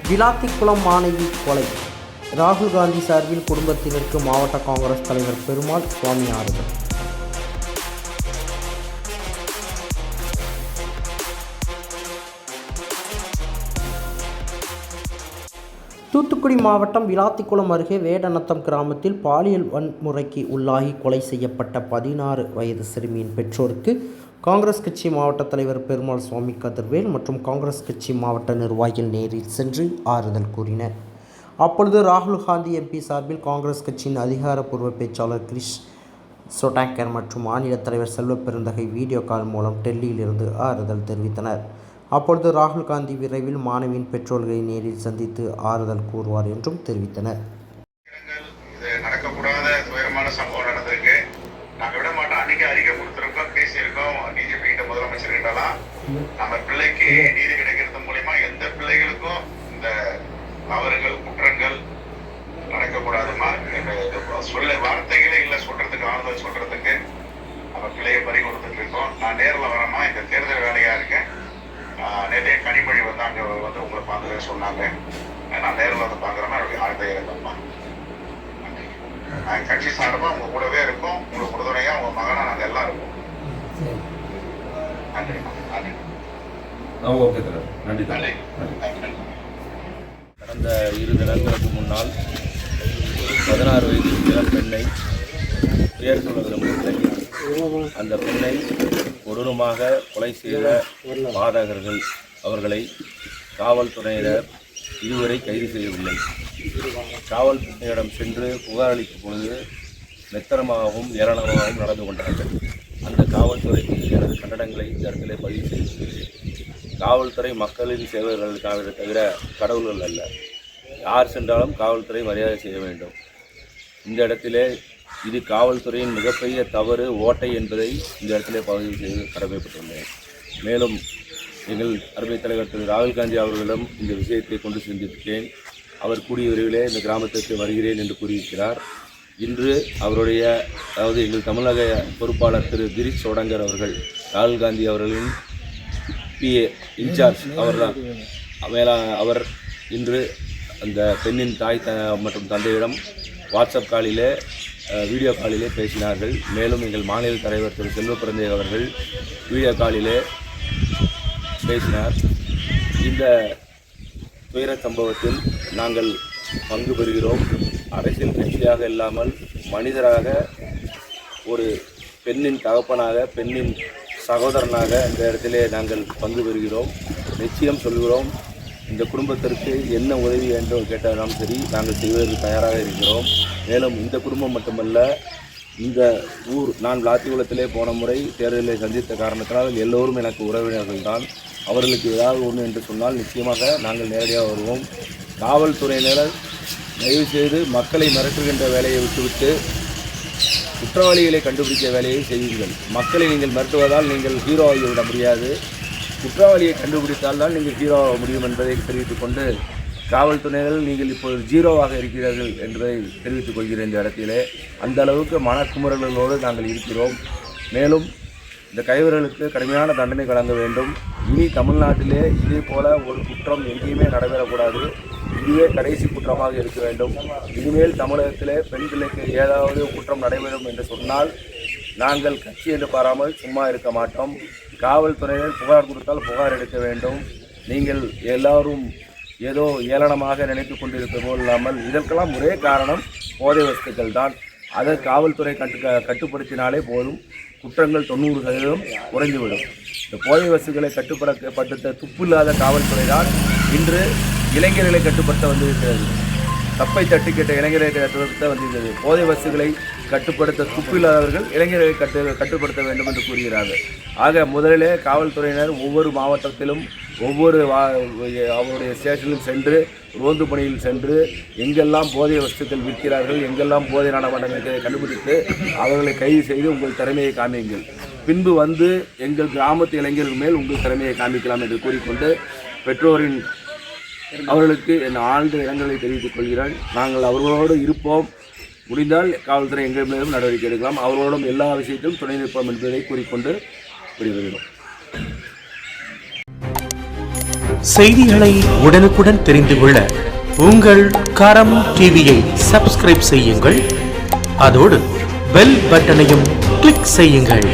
விளாத்திக்குளம் மாணவி கொலை. ராகுல் காந்தி சார்பில் குடும்பத்தினருக்கு மாவட்ட காங்கிரஸ் தலைவர் பெருமாள் சுவாமி ஆறுதல். தூத்துக்குடி மாவட்டம் விளாத்திக்குளம் அருகே வேடநத்தம் கிராமத்தில் பாலியல் வன்முறைக்கு உள்ளாகி கொலை செய்யப்பட்ட 16 வயது சிறுமியின் பெற்றோருக்கு காங்கிரஸ் கட்சி மாவட்ட தலைவர் பெருமாள் சுவாமி கதிர்வேல் மற்றும் காங்கிரஸ் கட்சி மாவட்ட நிர்வாகிகள் நேரில் சென்று ஆறுதல் கூறினர். அப்பொழுது ராகுல் காந்தி எம்பி சார்பில் காங்கிரஸ் கட்சியின் அதிகாரப்பூர்வ பேச்சாளர் கிரிஷ் சொட்டாங்கர் மற்றும் மாநில தலைவர் செல்வப்பெருந்தகை வீடியோ கால் மூலம் டெல்லியிலிருந்து ஆறுதல் தெரிவித்தனர். அப்பொழுது ராகுல் காந்தி விரைவில் மாணவியின் பெற்றோர்களை நேரில் சந்தித்து ஆறுதல் கூறுவார் என்றும் தெரிவித்தனர். நடக்கக்கூடாத துயரமான சம்பவம் நடந்திருக்கு. நாங்கள் விட மாட்டோம். அன்னைக்கு அறிக்கை கொடுத்துருக்கோம், பேசியிருக்கோம். டிஜிபி கிட்ட, முதலமைச்சர் கிட்டலாம் நம்ம பிள்ளைக்கு நீதி கிடைக்கிறது மூலியமா எந்த பிள்ளைகளுக்கும் இந்த தவறுகள் குற்றங்கள் நடக்கக்கூடாதுமா சொல்ல வார்த்தைகளே இல்லை சொல்றதுக்கு, ஆறுதல் சொல்றதுக்கு. நம்ம பிள்ளைய பறி கொடுத்துட்டு இருக்கோம். நான் நேரில் வரமா, இந்த தேர்தல் வேலையா இருக்கேன். நிறைய கனிமொழி வந்து அங்கே வந்து உங்களை பார்த்து சொன்னாங்க. நான் நேரில் வந்து பார்க்குறேன்னா அப்படி ஆழ்ந்த இருக்கம்மா. நாங்கள் கட்சி சார்பாக உங்கள் கூடவே இருக்கோம். உங்களுக்கு உறுதுணையாக உங்கள் மகனா நாங்கள் எல்லாம் இருக்கோம். நன்றிம்மா. நன்றி. நன்றி. கடந்த 2 தினங்களுக்கு முன்னால் 16 வயது இளம் பெண்ணை பெயர் சொல்ல விரும்பவில்லை, அந்த பெண்ணை கொடூரமாக கொலை செய்த பாதகர்கள் அவர்களை காவல்துறையினர் இதுவரை கைது செய்யவில்லை. காவல்துறையிடம் சென்று புகார் அளிக்கும் பொழுது மெத்தனமாகவும் ஏளனமாகவும் நடந்து கொண்டார்கள். அந்த காவல்துறைக்கு எனது கண்டனங்களை இந்த இடத்திலே பதிவு செய்திருக்கிறேன். காவல்துறை மக்களின் சேவைகளுக்காக தவிர கடவுள்கள் அல்ல. யார் சென்றாலும் காவல்துறை மரியாதை செய்ய வேண்டும். இந்த இடத்திலே இது காவல்துறையின் மிகப்பெரிய தவறு, ஓட்டை என்பதை இந்த இடத்திலே பதிவு செய்து கடமைப்பட்டுள்ளேன். மேலும் எங்கள் அருமை தலைவர் திரு ராகுல் காந்தி அவர்களிடம் இந்த விஷயத்தை கொண்டு சென்றிருக்கிறேன். அவர் கூடிய விரைவிலே இந்த கிராமத்திற்கு வருகிறேன் என்று கூறியிருக்கிறார். இன்று அவருடைய எங்கள் தமிழக பொறுப்பாளர் திரு கிரிஷ் சொட்டாங்கர் அவர்கள் ராகுல் காந்தி அவர்களின் PA இன்சார்ஜ் அவர்தான் அவர் இன்று அந்த பெண்ணின் தாய் மற்றும் தந்தையிடம் வாட்ஸ்அப் காலிலே வீடியோ காலிலே பேசினார்கள். மேலும் எங்கள் மாநில தலைவர் திரு செல்வப்பெருந்தகை அவர்கள் வீடியோ காலிலே பேசினார். இந்த துயர சம்பவத்தில் நாங்கள் பங்கு பெறுகிறோம். அரசியல் கட்சியாக இல்லாமல் மனிதராக, ஒரு பெண்ணின் தகப்பனாக, பெண்ணின் சகோதரனாக இந்த இடத்திலே நாங்கள் பங்கு பெறுகிறோம். நிச்சயம் சொல்கிறோம், இந்த குடும்பத்திற்கு என்ன உதவி என்று கேட்டாலும் சரி, நாங்கள் செய்வதற்கு தயாராக இருக்கிறோம். மேலும் இந்த குடும்பம் மட்டுமல்ல, இந்த ஊர், நான் விளாத்திக்குளத்திலே போன முறை தேர்தலை சந்தித்த காரணத்தினால் எல்லோரும் எனக்கு உறவினர்கள் தான். அவர்களுக்கு ஏதாவது ஒன்று என்று சொன்னால் நிச்சயமாக நாங்கள் நேரடியாக வருவோம். காவல்துறையினர் தயவுசெய்து மக்களை மிரட்டுகின்ற வேலையை விட்டுவிட்டு குற்றவாளிகளை கண்டுபிடிக்க வேலையை செய்வீர்கள். மக்களை நீங்கள் மிரட்டுவதால் நீங்கள் ஹீரோவாகி விட முடியாது. குற்றவாளியை கண்டுபிடித்தால் தான் நீங்கள் ஹீரோவாக முடியும் என்பதை தெரிவித்துக் கொண்டு, காவல்துறையினர் நீங்கள் இப்போது ஜீரோவாக இருக்கிறீர்கள் என்பதை தெரிவித்துக் கொள்கிறேன். இந்த இடத்திலே அந்த அளவுக்கு மனக்குமுறல்களோடு நாங்கள் இருக்கிறோம். மேலும் இந்த கைவர்களுக்கு கடுமையான தண்டனை வழங்க வேண்டும். இனி தமிழ்நாட்டிலே இதே போல ஒரு குற்றம் எங்கேயுமே நடைபெறக்கூடாது. இதுவே கடைசி குற்றமாக இருக்க வேண்டும். இனிமேல் தமிழகத்திலே பெண் பிள்ளைக்கு ஏதாவது குற்றம் நடைபெறும் என்று சொன்னால் நாங்கள் கட்சி என்று பாராமல் சும்மா இருக்க மாட்டோம். காவல்துறையினர் புகார் கொடுத்தால் புகார் எடுக்க வேண்டும். நீங்கள் எல்லாரும் ஏதோ ஏளனமாக நினைத்து கொண்டிருக்க போல் இல்லாமல், இதற்கெல்லாம் ஒரே காரணம் போதை வஸ்துக்கள் தான். அதை காவல்துறை கட்டுப்படுத்தினாலே போதும், குற்றங்கள் 90% குறைந்துவிடும். இந்த போதை வஸ்துக்களை கட்டுப்படுத்த துப்பில்லாத காவல்துறை தான் இன்று இளைஞர்களை கட்டுப்படுத்த வந்திருக்கிறது. தப்பை தட்டி கேட்ட இளைஞர்களை கட்டுப்படுத்த வந்திருக்கிறது. போதை வஸ்துகளை கட்டுப்படுத்த துப்பில்லாதவர்கள் இளைஞர்களை கட்டுப்படுத்த வேண்டும் என்று கூறுகிறார்கள். ஆக முதலிலே காவல்துறையினர் ஒவ்வொரு மாவட்டத்திலும் ஒவ்வொரு அவருடைய ஸ்டேஷனிலும் சென்று, ரோந்து பணியில் சென்று, எங்கெல்லாம் போதை வஸ்துக்கள் விற்கிறார்கள், எங்கெல்லாம் போதை நடமாட்டங்களை கண்டுபிடித்து அவர்களை கைது செய்து உங்கள் திறமையை காமியுங்கள். பின்பு வந்து எங்கள் கிராமத்து இளைஞர்கள் மேல் உங்கள் திறமையை காமிக்கலாம் என்று கூறிக்கொண்டு, பெற்றோரின் அவர்களுக்கு என் ஆழ்ந்த இரங்கலை தெரிவித்துக் கொள்கிறேன். நாங்கள் அவர்களோடு இருப்போம். முடிந்தால் காவல்துறை எங்கள் மீதும் நடவடிக்கை எடுக்கலாம். அவர்களோடும் எல்லா விஷயத்திலும் துணை நிற்போம் என்பதை கூறிக்கொண்டு விடைபெறுகிறோம். செய்திகளை உடனுக்குடன் தெரிந்து கொள்ள உங்கள் கரம் டிவியை சப்ஸ்கிரைப் செய்யுங்கள். அதோடு பெல் பட்டனையும் கிளிக் செய்யுங்கள்.